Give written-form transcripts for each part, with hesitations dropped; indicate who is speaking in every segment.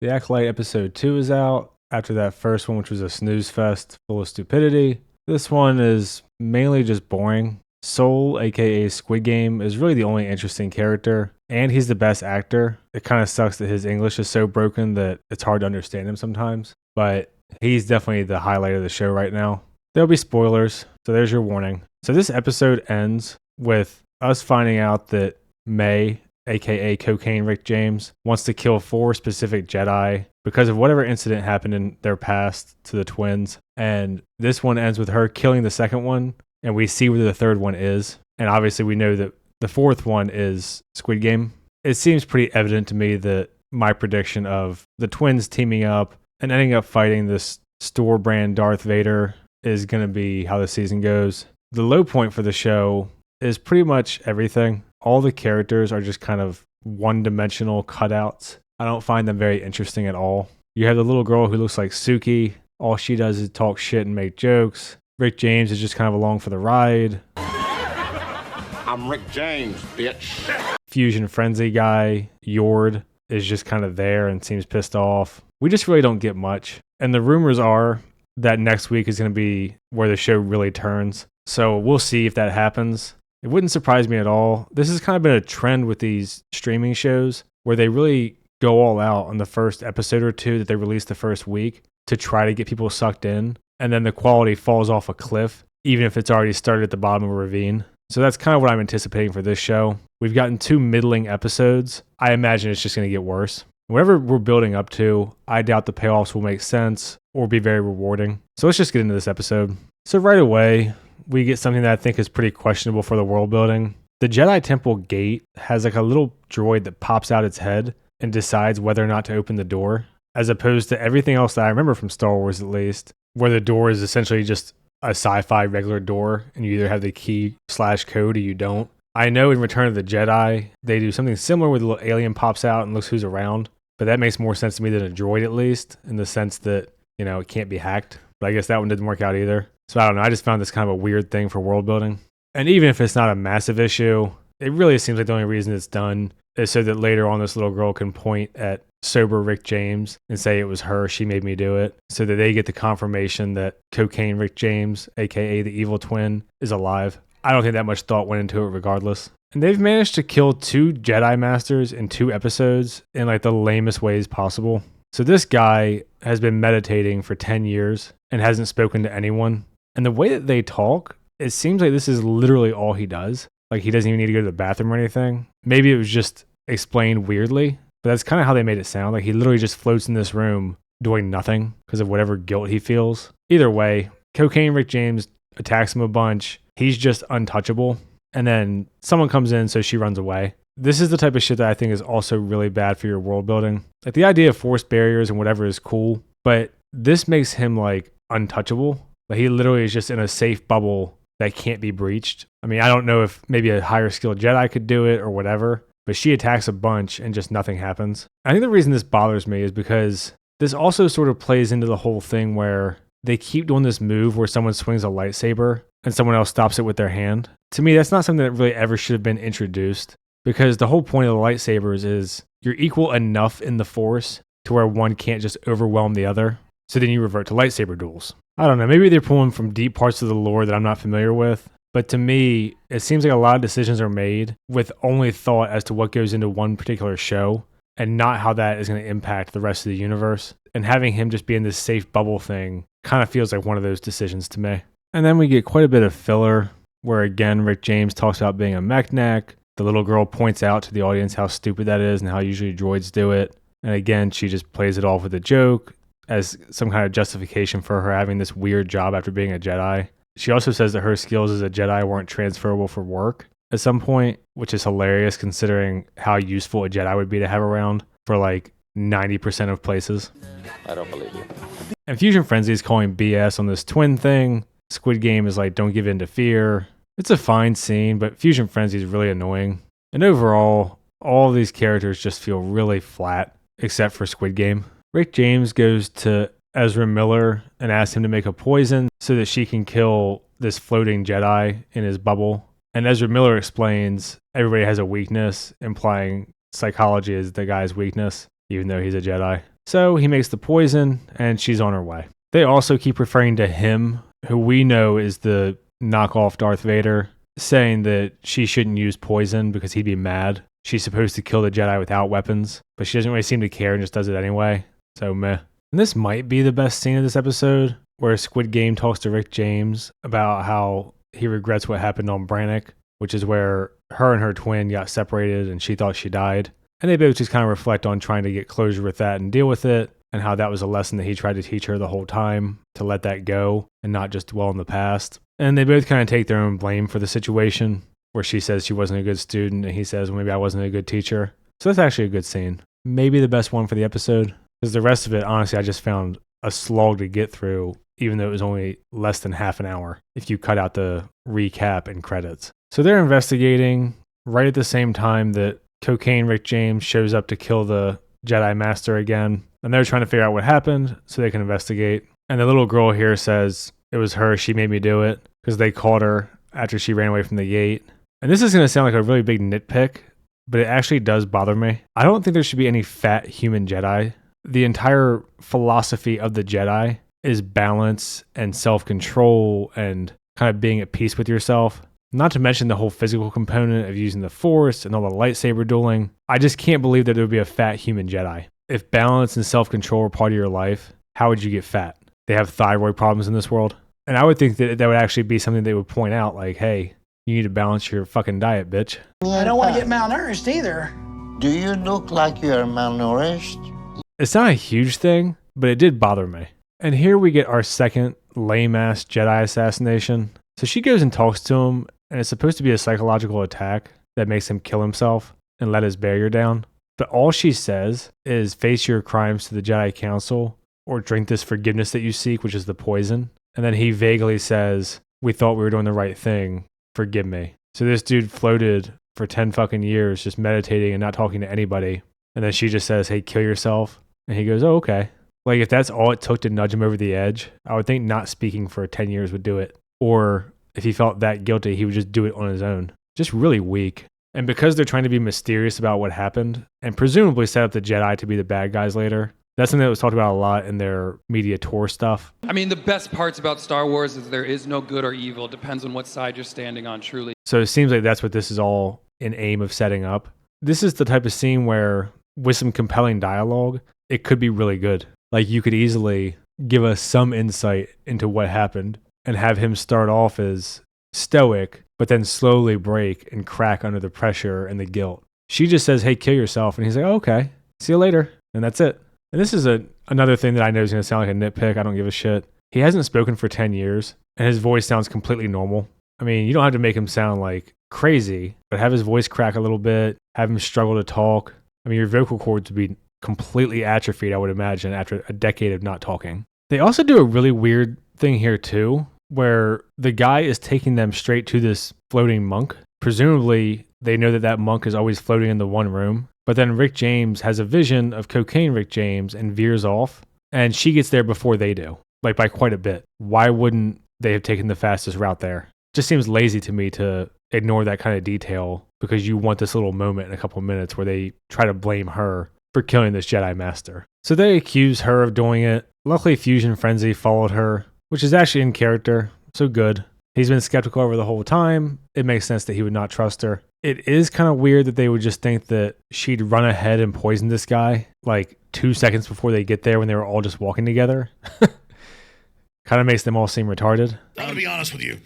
Speaker 1: The Acolyte episode 2 is out after that first one, which was a snooze fest full of stupidity. This one is mainly just boring. Soul, aka Squid Game, is really the only interesting character, and he's the best actor. It kind of sucks that his English is so broken that it's hard to understand him sometimes, but he's definitely the highlight of the show right now. There'll be spoilers, so there's your warning. So this episode ends with us finding out that May, aka Cocaine Rick James, wants to kill 4 specific Jedi because of whatever incident happened in their past to the twins. And this one ends with her killing the second one, and we see where the third one is. And obviously we know that the fourth one is Squid Game. It seems pretty evident to me that my prediction of the twins teaming up and ending up fighting this store brand Darth Vader is going to be how the season goes. The low point for the show is pretty much everything. All the characters are just kind of one-dimensional cutouts. I don't find them very interesting at all. You have the little girl who looks like Suki. All she does is talk shit and make jokes. Rick James is just kind of along for the ride.
Speaker 2: I'm Rick James, bitch.
Speaker 1: Fusion Frenzy guy, Yord, is just kind of there and seems pissed off. We just really don't get much. And the rumors are that next week is going to be where the show really turns. So we'll see if that happens. It wouldn't surprise me at all. This has kind of been a trend with these streaming shows where they really go all out on the first episode or two that they release the first week to try to get people sucked in. And then the quality falls off a cliff, even if it's already started at the bottom of a ravine. So that's kind of what I'm anticipating for this show. We've gotten 2 middling episodes. I imagine it's just going to get worse. Whatever we're building up to, I doubt the payoffs will make sense or be very rewarding. So let's just get into this episode. So right away, we get something that I think is pretty questionable for the world building. The Jedi Temple gate has like a little droid that pops out its head and decides whether or not to open the door, as opposed to everything else that I remember from Star Wars at least, where the door is essentially just a sci-fi regular door and you either have the key/code or you don't. I know in Return of the Jedi, they do something similar where the little alien pops out and looks who's around, but that makes more sense to me than a droid at least, in the sense that, you know, it can't be hacked. But I guess that one didn't work out either. So I don't know, I just found this kind of a weird thing for world building. And even if it's not a massive issue, it really seems like the only reason it's done is so that later on this little girl can point at sober Rick James and say it was her, she made me do it, so that they get the confirmation that Cocaine Rick James, aka the evil twin, is alive. I don't think that much thought went into it regardless. And they've managed to kill 2 Jedi Masters in 2 episodes in like the lamest ways possible. So this guy has been meditating for 10 years and hasn't spoken to anyone. And the way that they talk, it seems like this is literally all he does. Like he doesn't even need to go to the bathroom or anything. Maybe it was just explained weirdly, but that's kind of how they made it sound. Like he literally just floats in this room doing nothing because of whatever guilt he feels. Either way, Cocaine Rick James attacks him a bunch. He's just untouchable. And then someone comes in, so she runs away. This is the type of shit that I think is also really bad for your world building. Like the idea of force barriers and whatever is cool, but this makes him like untouchable. Like he literally is just in a safe bubble that can't be breached. I mean, I don't know if maybe a higher skilled Jedi could do it or whatever, but she attacks a bunch and just nothing happens. I think the reason this bothers me is because this also sort of plays into the whole thing where they keep doing this move where someone swings a lightsaber and someone else stops it with their hand. To me, that's not something that really ever should have been introduced, because the whole point of the lightsabers is you're equal enough in the Force to where one can't just overwhelm the other. So then you revert to lightsaber duels. I don't know, maybe they're pulling from deep parts of the lore that I'm not familiar with, but to me, it seems like a lot of decisions are made with only thought as to what goes into one particular show and not how that is going to impact the rest of the universe. And having him just be in this safe bubble thing kind of feels like one of those decisions to me. And then we get quite a bit of filler where again, Rick James talks about being a mechneck. The little girl points out to the audience how stupid that is and how usually droids do it. And again, she just plays it off with a joke as some kind of justification for her having this weird job after being a Jedi. She also says that her skills as a Jedi weren't transferable for work at some point, which is hilarious considering how useful a Jedi would be to have around for like 90% of places.
Speaker 3: I don't believe you.
Speaker 1: And Fusion Frenzy is calling BS on this twin thing. Squid Game is like, don't give in to fear. It's a fine scene, but Fusion Frenzy is really annoying. And overall, all of these characters just feel really flat, except for Squid Game. Rick James goes to Ezra Miller and asks him to make a poison so that she can kill this floating Jedi in his bubble. And Ezra Miller explains everybody has a weakness, implying psychology is the guy's weakness, even though he's a Jedi. So he makes the poison, and she's on her way. They also keep referring to him, who we know is the knockoff Darth Vader, saying that she shouldn't use poison because he'd be mad. She's supposed to kill the Jedi without weapons, but she doesn't really seem to care and just does it anyway. So meh. And this might be the best scene of this episode, where Squid Game talks to Rick James about how he regrets what happened on Brannick, which is where her and her twin got separated and she thought she died. And they both just kind of reflect on trying to get closure with that and deal with it, and how that was a lesson that he tried to teach her the whole time, to let that go and not just dwell in the past. And they both kind of take their own blame for the situation, where she says she wasn't a good student and he says, well, maybe I wasn't a good teacher. So that's actually a good scene. Maybe the best one for the episode, because the rest of it, honestly, I just found a slog to get through, even though it was only less than half an hour if you cut out the recap and credits. So they're investigating right at the same time that Cocaine Rick James shows up to kill the Jedi Master again, and they're trying to figure out what happened so they can investigate. And the little girl here says it was her, she made me do it, because they caught her after she ran away from the gate. And this is going to sound like a really big nitpick, but it actually does bother me. I don't think there should be any fat human Jedi. The entire philosophy of the Jedi is balance and self-control and kind of being at peace with yourself. Not to mention the whole physical component of using the Force and all the lightsaber dueling. I just can't believe that there would be a fat human Jedi. If balance and self-control are part of your life, how would you get fat? They have thyroid problems in this world. And I would think that that would actually be something they would point out, like, hey, you need to balance your fucking diet, bitch.
Speaker 3: I don't want to get malnourished either.
Speaker 4: Do you look like you're malnourished?
Speaker 1: It's not a huge thing, but it did bother me. And here we get our second lame-ass Jedi assassination. So she goes and talks to him, and it's supposed to be a psychological attack that makes him kill himself and let his barrier down. But all she says is face your crimes to the Jedi Council or drink this forgiveness that you seek, which is the poison. And then he vaguely says, we thought we were doing the right thing. Forgive me. So this dude floated for 10 fucking years just meditating and not talking to anybody. And then she just says, hey, kill yourself. And he goes, oh, okay. Like, if that's all it took to nudge him over the edge, I would think not speaking for 10 years would do it. Or if he felt that guilty, he would just do it on his own. Just really weak. And because they're trying to be mysterious about what happened, and presumably set up the Jedi to be the bad guys later, that's something that was talked about a lot in their media tour stuff.
Speaker 5: I mean, the best parts about Star Wars is there is no good or evil. It depends on what side you're standing on, truly.
Speaker 1: So it seems like that's what this is all in aim of setting up. This is the type of scene where, with some compelling dialogue, it could be really good. Like, you could easily give us some insight into what happened and have him start off as stoic, but then slowly break and crack under the pressure and the guilt. She just says, hey, kill yourself. And he's like, oh, okay, see you later. And that's it. And this is another thing that I know is going to sound like a nitpick. I don't give a shit. He hasn't spoken for 10 years, and his voice sounds completely normal. I mean, you don't have to make him sound like crazy, but have his voice crack a little bit, have him struggle to talk. I mean, your vocal cords would be completely atrophied, I would imagine, after a decade of not talking. They also do a really weird thing here, too, where the guy is taking them straight to this floating monk. Presumably, they know that that monk is always floating in the one room. But then Rick James has a vision of Cocaine Rick James and veers off. And she gets there before they do, like by quite a bit. Why wouldn't they have taken the fastest route there? Just seems lazy to me to ignore that kind of detail because you want this little moment in a couple of minutes where they try to blame her for killing this Jedi Master. So they accuse her of doing it. Luckily, Fusion Frenzy followed her, which is actually in character, so good. He's been skeptical over the whole time. It makes sense that he would not trust her. It is kind of weird that they would just think that she'd run ahead and poison this guy like 2 seconds before they get there when they were all just walking together. Kind of makes them all seem retarded.
Speaker 6: I'm going to be honest with you.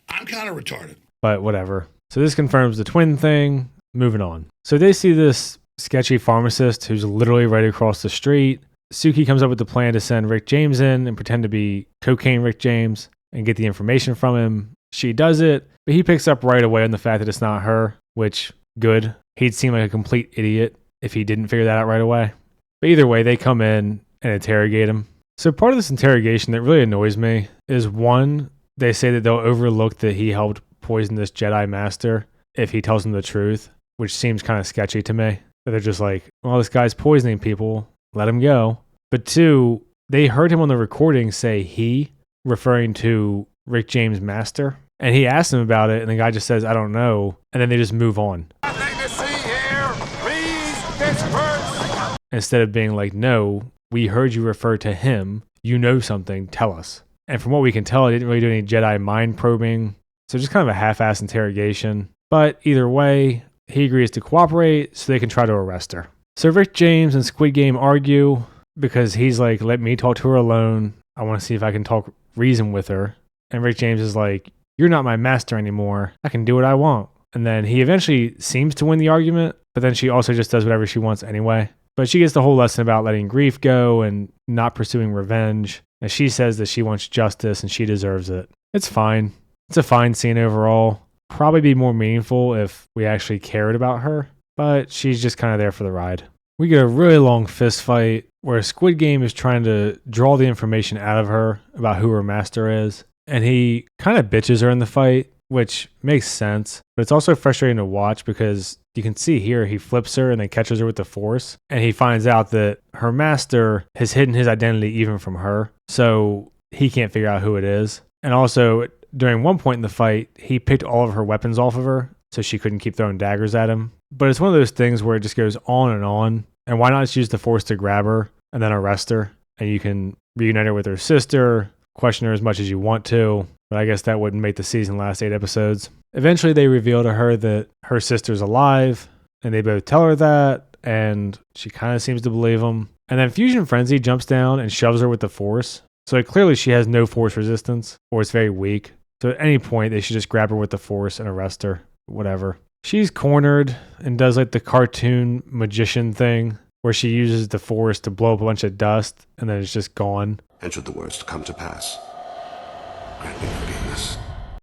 Speaker 6: I'm kind of retarded.
Speaker 1: But whatever. So this confirms the twin thing. Moving on. So they see this sketchy pharmacist who's literally right across the street. Suki comes up with the plan to send Rick James in and pretend to be Cocaine Rick James and get the information from him. She does it, but he picks up right away on the fact that it's not her, which, good. He'd seem like a complete idiot if he didn't figure that out right away. But either way, they come in and interrogate him. So part of this interrogation that really annoys me is, one, they say that they'll overlook that he helped poison this Jedi Master if he tells them the truth, which seems kind of sketchy to me. That they're just like, well, this guy's poisoning people. Let him go. But two, they heard him on the recording say he, referring to Rick James' master. And he asked him about it, and the guy just says, I don't know. And then they just move on.
Speaker 2: Nothing to see here. Please disperse.
Speaker 1: instead of being like, no, we heard you refer to him. You know something. Tell us. And from what we can tell, it didn't really do any Jedi mind probing. So just kind of a half-assed interrogation. But either way, he agrees to cooperate so they can try to arrest her. So Rick James and Squid Game argue because he's like, let me talk to her alone. I want to see if I can talk reason with her. And Rick James is like, you're not my master anymore. I can do what I want. And then he eventually seems to win the argument, but then she also just does whatever she wants anyway. But she gets the whole lesson about letting grief go and not pursuing revenge. And she says that she wants justice and she deserves it. It's fine. It's a fine scene overall. Probably be more meaningful if we actually cared about her, but she's just kind of there for the ride. We get a really long fist fight where Squid Game is trying to draw the information out of her about who her master is. And he kind of bitches her in the fight, which makes sense. But it's also frustrating to watch because you can see here he flips her and then catches her with the force. And he finds out that her master has hidden his identity even from her. So he can't figure out who it is. And also, during one point in the fight, he picked all of her weapons off of her so she couldn't keep throwing daggers at him. But it's one of those things where it just goes on and on. And why not just use the force to grab her and then arrest her? And you can reunite her with her sister, question her as much as you want to. But I guess that wouldn't make the season last 8 episodes. Eventually, they reveal to her that her sister's alive. And they both tell her that. And she kind of seems to believe them. And then Fusion Frenzy jumps down and shoves her with the force. So clearly she has no force resistance, or it's very weak. So at any point, they should just grab her with the force and arrest her. Whatever. She's cornered and does like the cartoon magician thing where she uses the force to blow up a bunch of dust and then it's just gone.
Speaker 7: And should the worst come to pass, grant me forgiveness.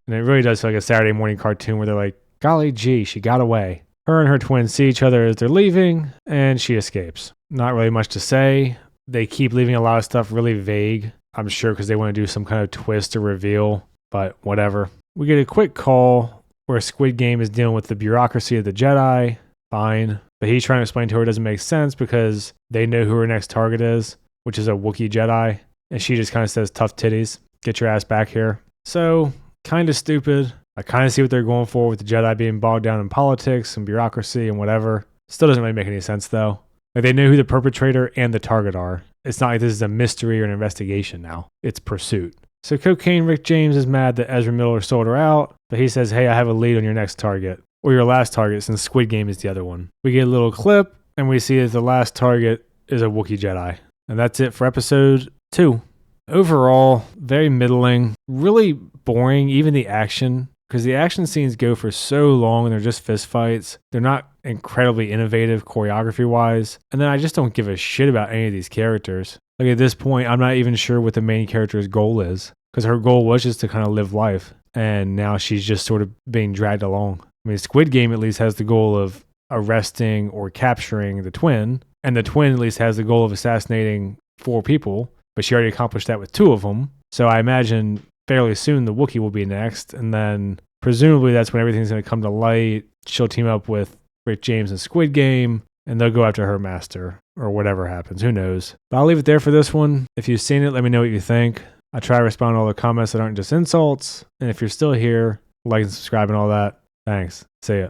Speaker 1: And it really does feel like a Saturday morning cartoon where they're like, golly gee, she got away. Her and her twins see each other as they're leaving and she escapes. Not really much to say. They keep leaving a lot of stuff really vague. I'm sure because they want to do some kind of twist or reveal, but whatever. We get a quick call where Squid Game is dealing with the bureaucracy of the Jedi. Fine. But he's trying to explain to her it doesn't make sense because they know who her next target is, which is a Wookiee Jedi. And she just kind of says, tough titties, get your ass back here. So, kind of stupid. I kind of see what they're going for with the Jedi being bogged down in politics and bureaucracy and whatever. Still doesn't really make any sense though. Like they know who the perpetrator and the target are. It's not like this is a mystery or an investigation now. It's pursuit. So Cocaine Rick James is mad that Ezra Miller sold her out, but he says, hey, I have a lead on your next target. Or your last target, since Squid Game is the other one. We get a little clip, and we see that the last target is a Wookiee Jedi. And that's it for episode 2. Overall, very middling, really boring, even the action, because the action scenes go for so long and they're just fistfights. They're not incredibly innovative choreography-wise. And then I just don't give a shit about any of these characters. Like at this point, I'm not even sure what the main character's goal is, because her goal was just to kind of live life. And now she's just sort of being dragged along. I mean, Squid Game at least has the goal of arresting or capturing the twin. And the twin at least has the goal of assassinating 4 people. But she already accomplished that with 2 of them. So I imagine fairly soon the Wookiee will be next. And then presumably that's when everything's going to come to light. She'll team up with Rick James and Squid Game. And they'll go after her master. Or whatever happens. Who knows? But I'll leave it there for this one. If you've seen it, let me know what you think. I try to respond to all the comments that aren't just insults. And if you're still here, like and subscribe and all that. Thanks. See ya.